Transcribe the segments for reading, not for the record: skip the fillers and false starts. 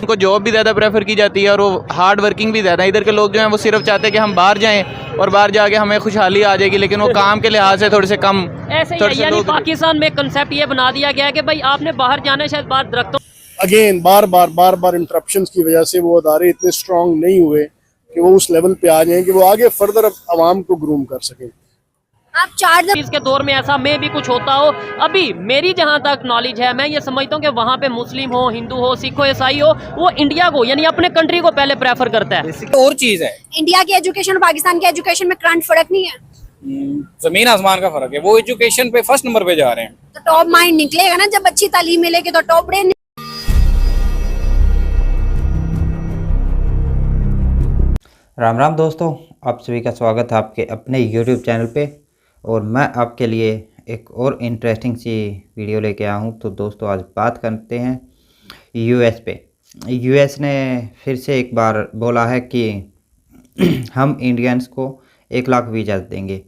उनको जॉब भी ज़्यादा प्रेफर की जाती है और वो हार्ड वर्किंग भी ज़्यादा है। इधर के लोग जो हैं वो सिर्फ चाहते हैं कि हम बाहर जाएं और बाहर जाके हमें खुशहाली आ जाएगी, लेकिन वो काम के लिहाज से थोड़े से कम। ऐसे ही है, यानी पाकिस्तान में कंसेप्ट ये बना दिया गया है कि भाई आपने बाहर जाना है, शायद बाहर दरख्तों अगेन बार बार इंटरप्शंस की वजह से वो अदारे इतने स्ट्रांग नहीं हुए कि वो उस लेवल पे आ जाएं कि वो आगे फर्दर आवाम को ग्रूम कर सकें। आप 4 के दौर में ऐसा में भी कुछ होता हो, अभी मेरी जहां तक नॉलेज है मैं ये समझता हूँ कि वहां पे मुस्लिम हो, हिंदू हो, सिख हो, ईसाई हो, वो इंडिया को यानी अपने कंट्री को पहले प्रेफर करता है। और चीज है, इंडिया की एजुकेशन और पाकिस्तान की एजुकेशन में करंट फर्क नहीं है, जमीन आसमान का फर्क है। वो एजुकेशन पे फर्स्ट नंबर पे जा रहे हैं, तो टॉप माइंड निकलेगा ना, जब अच्छी तालीम मिलेगी तो टॉप ब्रेन। राम राम दोस्तों, आप सभी का स्वागत है आपके अपने YouTube चैनल पे। और मैं आपके लिए एक और इंटरेस्टिंग सी वीडियो लेके आया हूँ। तो दोस्तों आज बात करते हैं यूएस पे। यूएस ने फिर से एक बार बोला है कि हम इंडियंस को 1 लाख वीज़ा देंगे।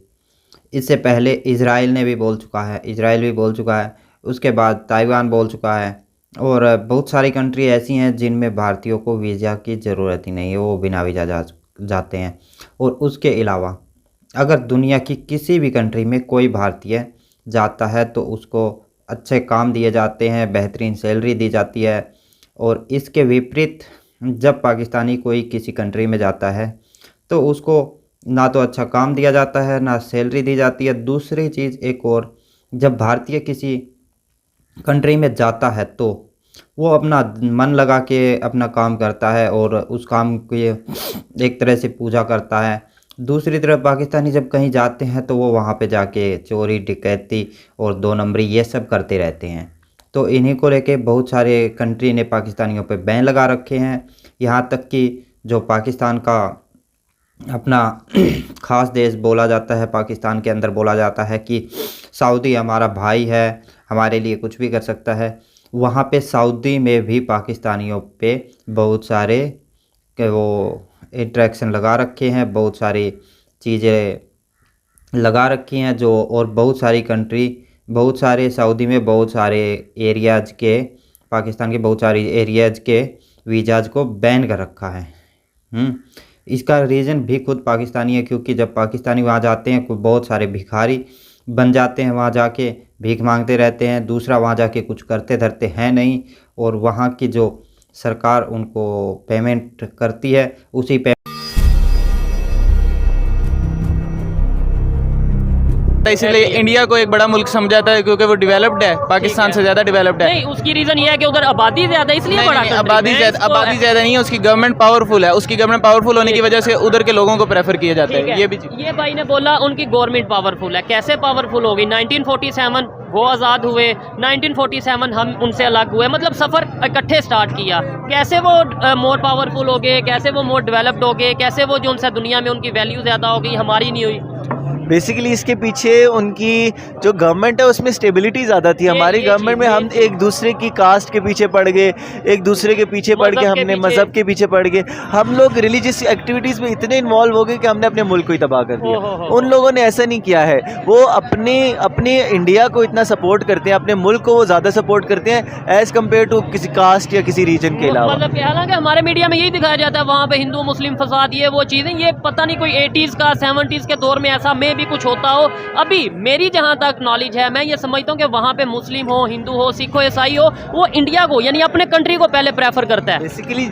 इससे पहले इज़राइल भी बोल चुका है, उसके बाद ताइवान बोल चुका है, और बहुत सारी कंट्री ऐसी हैं जिनमें भारतीयों को वीज़ा की ज़रूरत ही नहीं है, वो बिना वीज़ा जाते हैं। और उसके अलावा अगर दुनिया की किसी भी कंट्री में कोई भारतीय जाता है तो उसको अच्छे काम दिए जाते हैं, बेहतरीन सैलरी दी जाती है। और इसके विपरीत जब पाकिस्तानी कोई किसी कंट्री में जाता है तो उसको ना तो अच्छा काम दिया जाता है, ना सैलरी दी जाती है। दूसरी चीज़ एक और, जब भारतीय किसी कंट्री में जाता है तो वो अपना मन लगा के अपना काम करता है और उस काम की एक तरह से पूजा करता है। दूसरी तरफ पाकिस्तानी जब कहीं जाते हैं तो वो वहाँ पे जाके चोरी डकैती और 2 नंबरी ये सब करते रहते हैं। तो इन्हीं को लेके बहुत सारे कंट्री ने पाकिस्तानियों पे बैन लगा रखे हैं। यहाँ तक कि जो पाकिस्तान का अपना ख़ास देश बोला जाता है, पाकिस्तान के अंदर बोला जाता है कि सऊदी हमारा भाई है, हमारे लिए कुछ भी कर सकता है। वहाँ पे सऊदी में भी पाकिस्तानियों पे बहुत सारे वो इंट्रैक्शन लगा रखे हैं, बहुत सारी चीज़ें लगा रखी हैं जो, और बहुत सारे सऊदी में बहुत सारे एरियाज़ के, पाकिस्तान के बहुत सारे एरियाज़ के वीज़ाज़ को बैन कर रखा है। इसका रीज़न भी खुद पाकिस्तानी है, क्योंकि जब पाकिस्तानी वहाँ जाते हैं बहुत सारे भिखारी बन जाते हैं, वहाँ जाके भीख मांगते रहते हैं। दूसरा, वहाँ जाके कुछ करते धरते हैं नहीं, और वहाँ की जो सरकार उनको पेमेंट करती है उसी पे इसलिए इंडिया को एक बड़ा मुल्क समझाता है क्योंकि वो डेवलप्ड है, पाकिस्तान से ज़्यादा डेवलप्ड है। नहीं, उसकी रीजन ये है कि उधर आबादी ज्यादा है, इसलिए बड़ा आबादी ज़्यादा नहीं है, उसकी गवर्नमेंट पावरफुल है। उसकी गवर्नमेंट पावरफुल होने की वजह से उधर के लोगों को प्रेफर किया जाता है। ये भाई ने बोला उनकी गवर्नमेंट पावरफुल है। कैसे पावरफुल होगी? 1947 वो आज़ाद हुए, 1947 हम उनसे अलग हुए, मतलब सफ़र इकट्ठे स्टार्ट किया। कैसे वो मोर पावरफुल हो गए, कैसे वो मोर डेवलप्ड हो गए, कैसे वो जो उनसे दुनिया में उनकी वैल्यू ज़्यादा हो गई, हमारी नहीं हुई? बेसिकली इसके पीछे उनकी जो गवर्नमेंट है उसमें स्टेबिलिटी ज़्यादा थी। हमारी गवर्नमेंट में हम एक दूसरे की कास्ट के पीछे पड़ गए, एक दूसरे के पीछे पड़ गए, हमने मज़हब के पीछे पड़ गए। हम लोग रिलीजियस एक्टिविटीज़ में इतने इन्वॉल्व हो गए कि हमने अपने मुल्क को ही तबाह कर दिया। उन लोगों ने ऐसा नहीं किया है, वो अपने इंडिया को इतना सपोर्ट करते हैं, अपने मुल्क को वो ज़्यादा सपोर्ट करते हैं एज़ कम्पेयर टू किसी कास्ट या किसी रीजन के अलावा। मतलब हालांकि हमारे मीडिया में यही दिखाया जाता है वहाँ पे हिंदू मुस्लिम फसाद, ये वो चीज़ें, ये पता नहीं कोई 80s का 70s के दौर में ऐसा में भी कुछ होता हो। अभी मेरी जहां तक नॉलेज है मैं ये समझता हूँ कि वहां पे मुस्लिम हो, हिंदू हो, सिख हो, ईसाई हो, वो इंडिया को यानी अपने कंट्री को पहले प्रेफर करता है। बेसिकली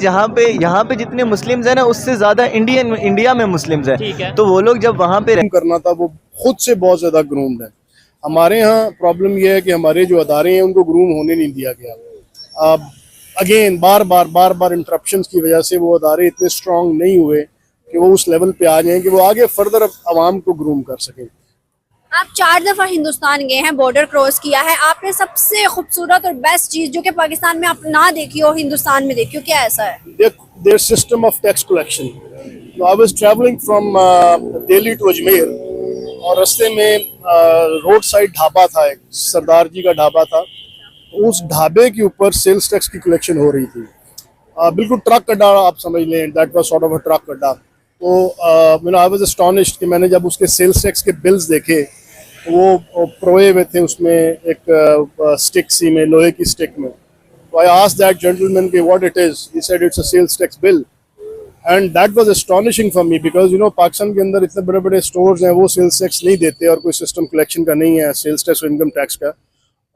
यहाँ पे जितने मुस्लिम्स हैं ना, उससे ज़्यादा इंडिया में मुस्लिम्स हैं। तो वो लोग जब वहाँ पे करना था वो खुद से बहुत ज़्यादा ग्रूम्ड है। हमारे यहाँ प्रॉब्लम ये है कि हमारे जो अदारे हैं उनको ग्रूम होने नहीं दिया गया। अब अगेन बार इंटरप्शंस की वजह से वो अदारे इतने स्ट्रांग नहीं हुए कि वो उस लेवल पे आ जाएं कि वो आगे फर्दर आवाम को ग्रूम कर सकें। आप 4 दफा हिंदुस्तान गए हैं, बॉर्डर क्रॉस किया है, आपने सबसे खूबसूरत और बेस्ट चीज जो कि पाकिस्तान में आप ना देखी हो हिंदुस्तान में देखी हो, क्या ऐसा है? Their system of tax collection. I was travelling from Delhi to Ajmer, और रास्ते में रोड साइड ढाबा था, एक सरदार जी का ढाबा था। उस ढाबे के ऊपर सेल्स टैक्स की कलेक्शन हो रही थी। बिल्कुल ट्रक अड्डा आप समझ लें, that was sort of a truck अड्डा। तो आई वाज एस्टॉनिश्ड कि मैंने जब उसके सेल्स टैक्स के बिल्स देखे, वो प्रोए हुए थे उसमें एक स्टिक सी में, लोहे की स्टिक में, So I asked that gentleman what it is. He said it's a sales tax bill. And that was astonishing for me because Pakistan के अंदर इतने बड़े बड़े स्टोर्स हैं, वो सेल्स टैक्स नहीं देते और कोई सिस्टम कलेक्शन का नहीं है सेल्स टैक्स और इनकम टैक्स का।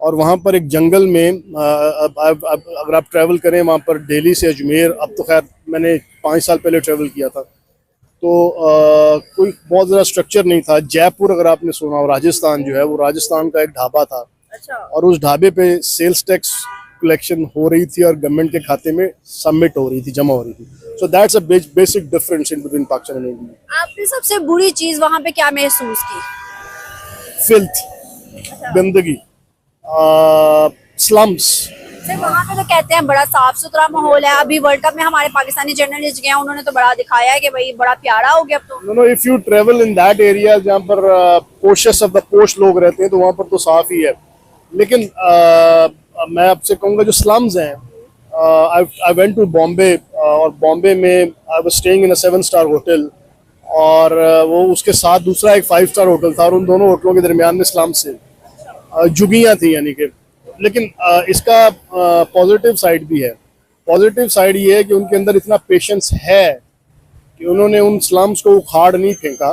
और वहाँ पर एक जंगल में अगर आप ट्रैवल करें वहाँ पर दिल्ली से अजमेर, अब तो खैर मैंने 5 साल पहले ट्रैवल किया था, तो कोई बहुत ज़्यादा स्ट्रक्चर नहीं था। जयपुर अगर आपने सुना हो, राजस्थान जो है वो राजस्थान का एक ढाबा था। अच्छा। और उस ढाबे पे सेल्स टैक्स कलेक्शन हो रही थी और गवर्नमेंट के खाते में सबमिट हो रही थी, जमा हो रही थी। So that's a basic difference in between Pakistan and India. आपने सबसे बुरी चीज वहाँ पे क्या महसूस की? फिल्थ, गंदगी, स्लम्स। सिर्फ वहाँ पे तो कहते हैं बड़ा साफ सुथरा माहौल है। अभी वर्ल्ड कप में हमारे पाकिस्तानी जर्नलिस्ट गए, उन्होंने तो बड़ा दिखाया है कि भाई बड़ा प्यारा हो गया अब तो। No, if you travel in that area जहाँ पर पोशेस ऑफ द पोश लोग रहते हैं तो वहाँ पर तो साफ ही है। लेकिन मैं आपसे कहूँगा जो स्लम्स हैं, आई वेंट टू बॉम्बे और बॉम्बे में I was staying in a seven star hotel और वो उसके साथ दूसरा एक 5-स्टार होटल था और उन दोनों होटलों के दरमियान में स्लम्स से झुग्गियाँ थी यानी कि। लेकिन इसका पॉजिटिव साइड भी है। पॉजिटिव साइड ये है कि उनके अंदर इतना पेशेंस है कि उन्होंने उन स्लम्स को उखाड़ नहीं फेंका,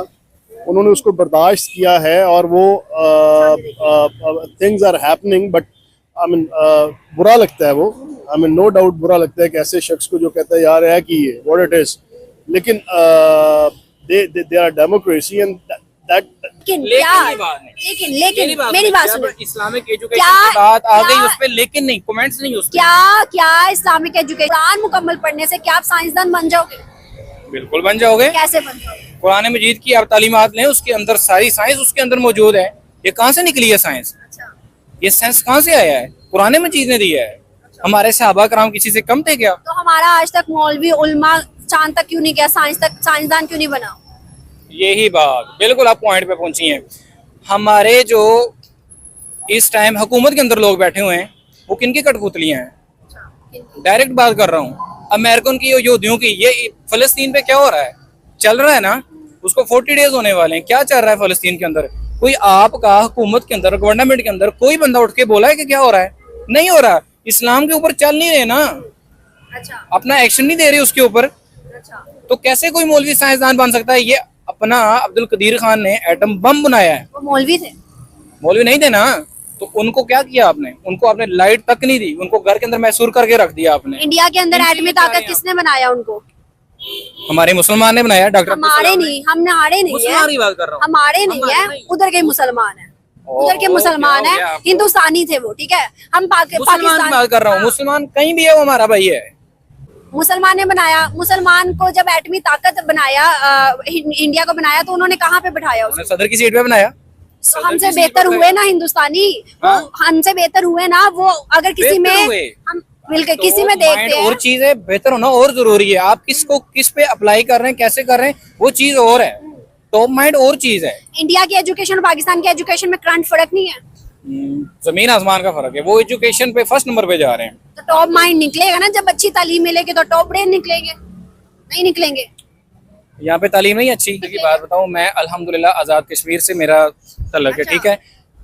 उन्होंने उसको बर्दाश्त किया है और वो things are happening. But I mean बुरा लगता है वो, आई मीन नो डाउट बुरा लगता है कि ऐसे शख्स को जो कहता है यार है कि ये व्हाट इट इज। लेकिन they are democracy and that. लेकिन मेरी बात सुनो, इस्लामिक एजुकेशन की बात आ गई उस पे, लेकिन नहीं, कमेंट्स नहीं उस पे। क्या इस्लामिक एजुकेशन कुरान मुकम्मल पढ़ने से क्या आप साइंसदान बन जाओगे? बिल्कुल बन जाओगे। कैसे बन जाओगे? कुरान मजीद की आप तालीमात लें, उसके अंदर सारी साइंस उसके अंदर मौजूद है। ये कहाँ से निकली है साइंस? अच्छा। ये साइंस कहाँ से आया है? कुरान मजीद ने दिया है। हमारे सहाबा कराम किसी से कम थे क्या? तो हमारा आज तक मौलवी उल्मा चांद तक क्यों नहीं गया, साइंसदान क्यों नहीं बना? यही बात, बिल्कुल आप पॉइंट पे पहुंची हैं। हमारे जो इस टाइम हुकूमत के अंदर लोग बैठे हुए हैं वो किनकी कठपुतलियां हैं? डायरेक्ट बात कर रहा हूँ अमेरिकन की, यहूदियों की। ये फलस्तीन पे क्या हो रहा है? चल रहा है ना, उसको 40 डेज होने वाले हैं। क्या चल रहा है फलस्तीन के अंदर? कोई आपका हुकूमत के अंदर, गवर्नमेंट के अंदर कोई बंदा उठ के बोला है कि क्या हो रहा है? नहीं हो रहा। इस्लाम के ऊपर चल नहीं रहे ना, अच्छा, अपना एक्शन नहीं दे रहे उसके ऊपर। अच्छा। तो कैसे कोई मौलवी साइंसदान बन सकता है? ये अपना अब्दुल कदीर खान ने एटम बम बनाया है। वो मौलवी थे? मौलवी नहीं थे ना, तो उनको क्या किया आपने? उनको आपने लाइट तक नहीं दी, उनको घर के अंदर महसूर करके रख दिया आपने। इंडिया के अंदर एटमी ताकत किसने बनाया उनको? हमारे मुसलमान ने बनाया, डॉक्टर हमारे नहीं, हमने हारे नहीं है, हमारे नहीं है, उधर के मुसलमान है, उधर के मुसलमान है, हिंदुस्तानी थे वो, ठीक है। हम पाकिस्तान बात कर रहा हूँ, मुसलमान कहीं भी है वो हमारा भाई है। मुसलमान ने बनाया, मुसलमान को जब एटमी ताकत बनाया, इंडिया को बनाया, तो उन्होंने कहाँ पे बैठाया उसको? सदर की सीट पे बनाया। हमसे बेहतर हुए ना हिंदुस्तानी, वो हमसे बेहतर हुए ना वो। अगर किसी में हम मिलकर किसी में देखते हैं, और चीज है, बेहतर होना और जरूरी है। आप किसको किस पे अप्लाई कर रहे हैं, कैसे कर रहे हैं, वो चीज और है। टॉप माइंड और चीज है। इंडिया की एजुकेशन और पाकिस्तान की एजुकेशन में करंट फर्क नहीं है, जमीन आसमान का फर्क है। वो एजुकेशन पे फर्स्ट नंबर पे जा रहे हैं। तो टॉप माइंड निकलेगा ना, जब अच्छी तालीम मिलेगी तो टॉप ब्रेन निकलेंगे, नहीं निकलेंगे। यहाँ पे तालीम नहीं अच्छी की बात बताऊँ, मैं अल्हम्दुलिल्लाह आज़ाद कश्मीर से मेरा तल्लुक है, ठीक है।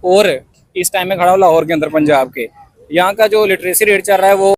और इस टाइम में खड़ा हूँ लाहौर के अंदर, पंजाब के। यहाँ का जो लिटरेसी रेट चल रहा है वो